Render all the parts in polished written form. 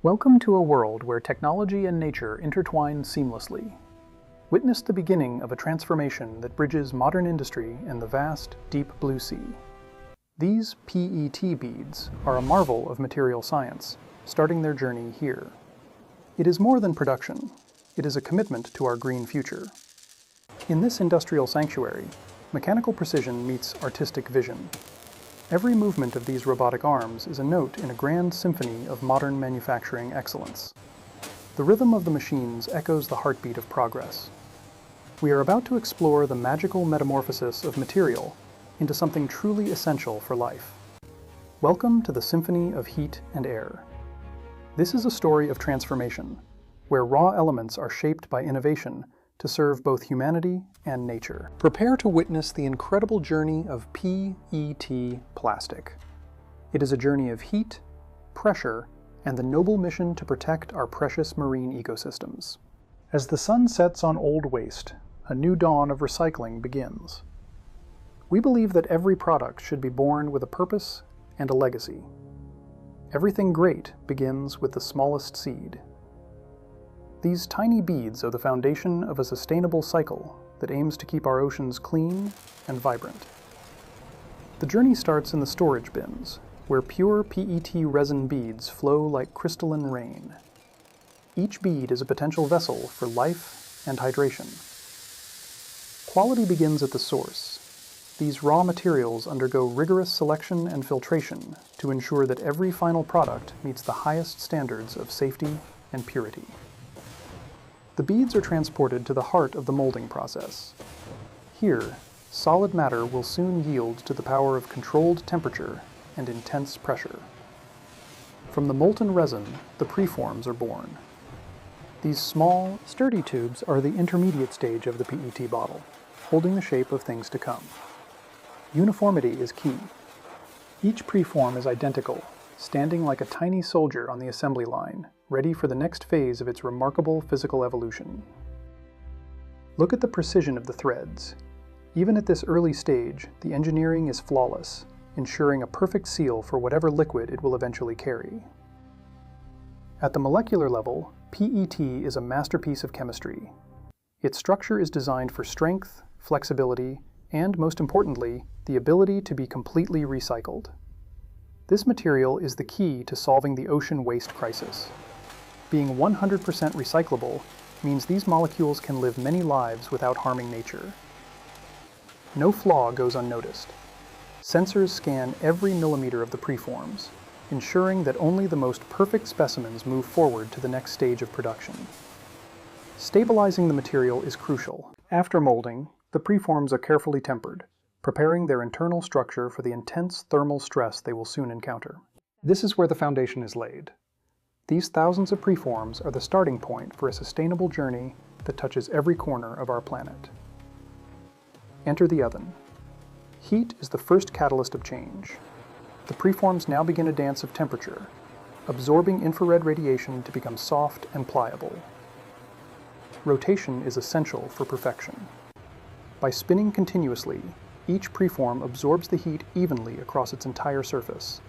Welcome to a world where technology and nature intertwine seamlessly. Witness the beginning of a transformation that bridges modern industry and the vast, deep blue sea. These PET beads are a marvel of material science, starting their journey here. It is more than production. It is a commitment to our green future. In this industrial sanctuary, mechanical precision meets artistic vision. Every movement of these robotic arms is a note in a grand symphony of modern manufacturing excellence. The rhythm of the machines echoes the heartbeat of progress. We are about to explore the magical metamorphosis of material into something truly essential for life. Welcome to the symphony of heat and air. This is a story of transformation, where raw elements are shaped by innovation to serve both humanity and nature. Prepare to witness the incredible journey of PET plastic. It is a journey of heat, pressure, and the noble mission to protect our precious marine ecosystems. As the sun sets on old waste, a new dawn of recycling begins. We believe that every product should be born with a purpose and a legacy. Everything great begins with the smallest seed. These tiny beads are the foundation of a sustainable cycle that aims to keep our oceans clean and vibrant. The journey starts in the storage bins, where pure PET resin beads flow like crystalline rain. Each bead is a potential vessel for life and hydration. Quality begins at the source. These raw materials undergo rigorous selection and filtration to ensure that every final product meets the highest standards of safety and purity. The beads are transported to the heart of the molding process. Here, solid matter will soon yield to the power of controlled temperature and intense pressure. From the molten resin, the preforms are born. These small, sturdy tubes are the intermediate stage of the PET bottle, holding the shape of things to come. Uniformity is key. Each preform is identical, standing like a tiny soldier on the assembly line, ready for the next phase of its remarkable physical evolution. Look at the precision of the threads. Even at this early stage, the engineering is flawless, ensuring a perfect seal for whatever liquid it will eventually carry. At the molecular level, PET is a masterpiece of chemistry. Its structure is designed for strength, flexibility, and most importantly, the ability to be completely recycled. This material is the key to solving the ocean waste crisis. Being 100% recyclable means these molecules can live many lives without harming nature. No flaw goes unnoticed. Sensors scan every millimeter of the preforms, ensuring that only the most perfect specimens move forward to the next stage of production. Stabilizing the material is crucial. After molding, the preforms are carefully tempered, preparing their internal structure for the intense thermal stress they will soon encounter. This is where the foundation is laid. These thousands of preforms are the starting point for a sustainable journey that touches every corner of our planet. Enter the oven. Heat is the first catalyst of change. The preforms now begin a dance of temperature, absorbing infrared radiation to become soft and pliable. Rotation is essential for perfection. By spinning continuously, each preform absorbs the heat evenly across its entire surface,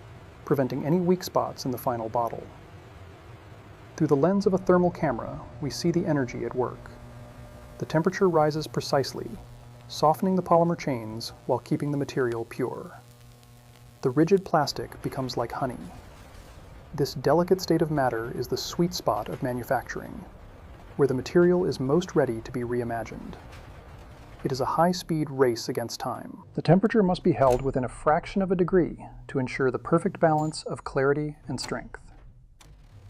preventing any weak spots in the final bottle. Through the lens of a thermal camera, we see the energy at work. The temperature rises precisely, softening the polymer chains while keeping the material pure. The rigid plastic becomes like honey. This delicate state of matter is the sweet spot of manufacturing, where the material is most ready to be reimagined. It is a high-speed race against time. The temperature must be held within a fraction of a degree to ensure the perfect balance of clarity and strength.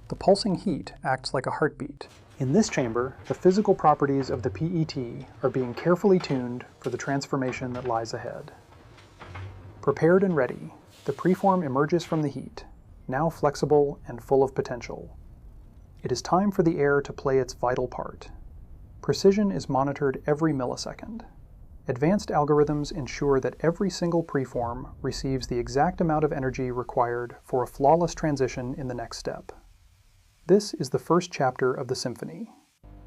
The pulsing heat acts like a heartbeat. In this chamber, the physical properties of the PET are being carefully tuned for the transformation that lies ahead. Prepared and ready, the preform emerges from the heat, now flexible and full of potential. It is time for the air to play its vital part. Precision is monitored every millisecond. Advanced algorithms ensure that every single preform receives the exact amount of energy required for a flawless transition in the next step. This is the first chapter of the symphony.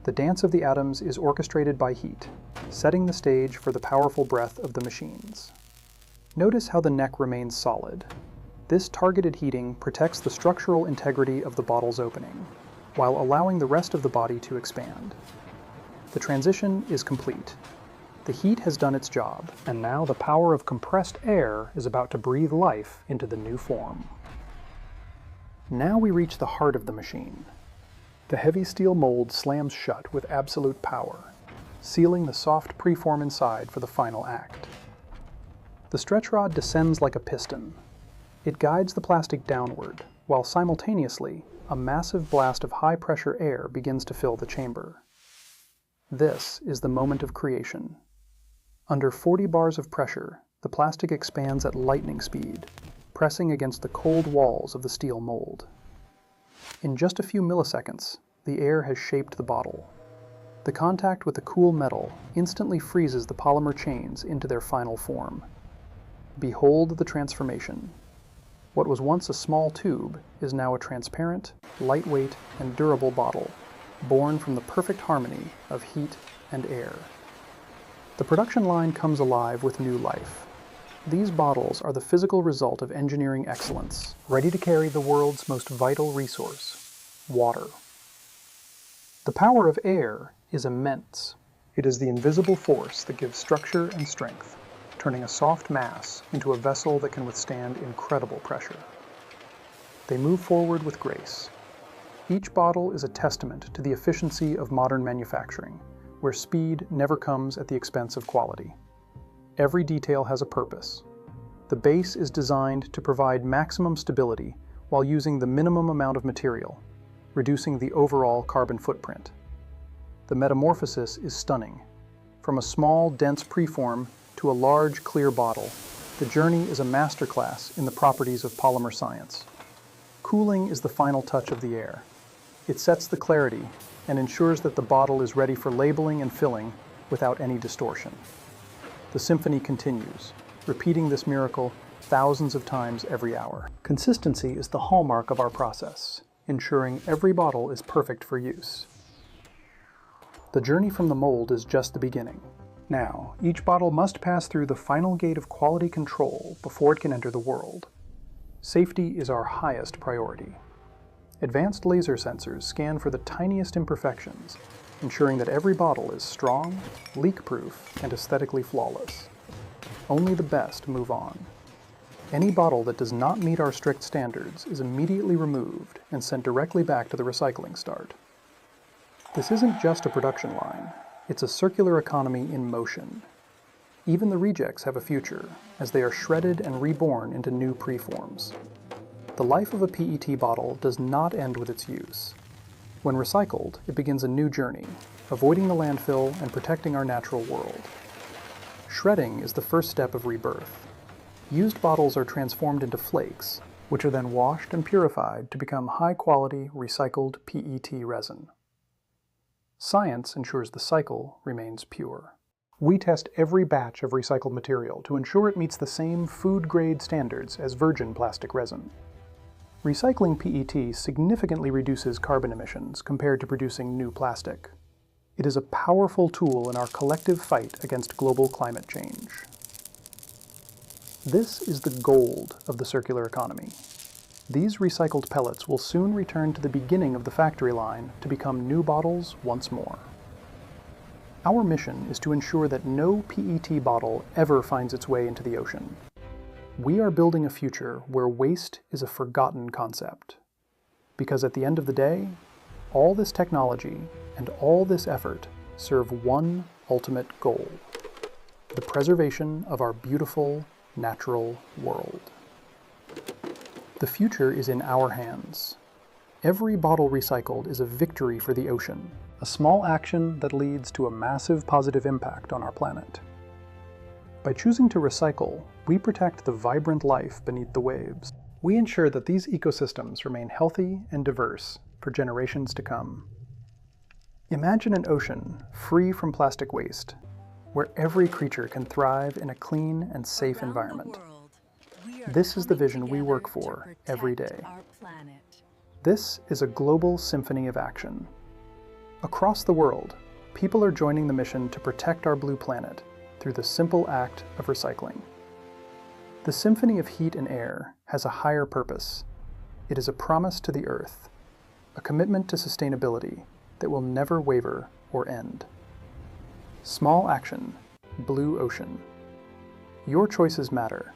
The dance of the atoms is orchestrated by heat, setting the stage for the powerful breath of the machines. Notice how the neck remains solid. This targeted heating protects the structural integrity of the bottle's opening, while allowing the rest of the body to expand. The transition is complete. The heat has done its job, and now the power of compressed air is about to breathe life into the new form. Now we reach the heart of the machine. The heavy steel mold slams shut with absolute power, sealing the soft preform inside for the final act. The stretch rod descends like a piston. It guides the plastic downward, while simultaneously, a massive blast of high-pressure air begins to fill the chamber. This is the moment of creation. Under 40 bars of pressure, the plastic expands at lightning speed, pressing against the cold walls of the steel mold. In just a few milliseconds, the air has shaped the bottle. The contact with the cool metal instantly freezes the polymer chains into their final form. Behold the transformation. What was once a small tube is now a transparent, lightweight, and durable bottle, born from the perfect harmony of heat and air. The production line comes alive with new life. These bottles are the physical result of engineering excellence, ready to carry the world's most vital resource, water. The power of air is immense. It is the invisible force that gives structure and strength, turning a soft mass into a vessel that can withstand incredible pressure. They move forward with grace. Each bottle is a testament to the efficiency of modern manufacturing, where speed never comes at the expense of quality. Every detail has a purpose. The base is designed to provide maximum stability while using the minimum amount of material, reducing the overall carbon footprint. The metamorphosis is stunning. From a small, dense preform to a large, clear bottle, the journey is a masterclass in the properties of polymer science. Cooling is the final touch of the air. It sets the clarity and ensures that the bottle is ready for labeling and filling without any distortion. The symphony continues, repeating this miracle thousands of times every hour. Consistency is the hallmark of our process, ensuring every bottle is perfect for use. The journey from the mold is just the beginning. Now, each bottle must pass through the final gate of quality control before it can enter the world. Safety is our highest priority. Advanced laser sensors scan for the tiniest imperfections, ensuring that every bottle is strong, leak-proof, and aesthetically flawless. Only the best move on. Any bottle that does not meet our strict standards is immediately removed and sent directly back to the recycling start. This isn't just a production line, it's a circular economy in motion. Even the rejects have a future, as they are shredded and reborn into new preforms. The life of a PET bottle does not end with its use. When recycled, it begins a new journey, avoiding the landfill and protecting our natural world. Shredding is the first step of rebirth. Used bottles are transformed into flakes, which are then washed and purified to become high-quality, recycled PET resin. Science ensures the cycle remains pure. We test every batch of recycled material to ensure it meets the same food-grade standards as virgin plastic resin. Recycling PET significantly reduces carbon emissions compared to producing new plastic. It is a powerful tool in our collective fight against global climate change. This is the gold of the circular economy. These recycled pellets will soon return to the beginning of the factory line to become new bottles once more. Our mission is to ensure that no PET bottle ever finds its way into the ocean. We are building a future where waste is a forgotten concept. Because at the end of the day, all this technology and all this effort serve one ultimate goal: the preservation of our beautiful, natural world. The future is in our hands. Every bottle recycled is a victory for the ocean, a small action that leads to a massive positive impact on our planet. By choosing to recycle, we protect the vibrant life beneath the waves. We ensure that these ecosystems remain healthy and diverse for generations to come. Imagine an ocean free from plastic waste, where every creature can thrive in a clean and safe environment. This is the vision we work for every day. This is a global symphony of action. Across the world, people are joining the mission to protect our blue planet through the simple act of recycling. The symphony of heat and air has a higher purpose. It is a promise to the Earth, a commitment to sustainability that will never waver or end. Small action, blue ocean. Your choices matter.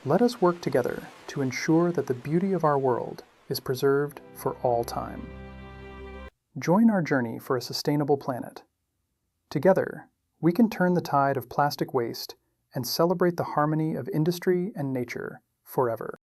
Let us work together to ensure that the beauty of our world is preserved for all time. Join our journey for a sustainable planet. Together, we can turn the tide of plastic waste and celebrate the harmony of industry and nature forever.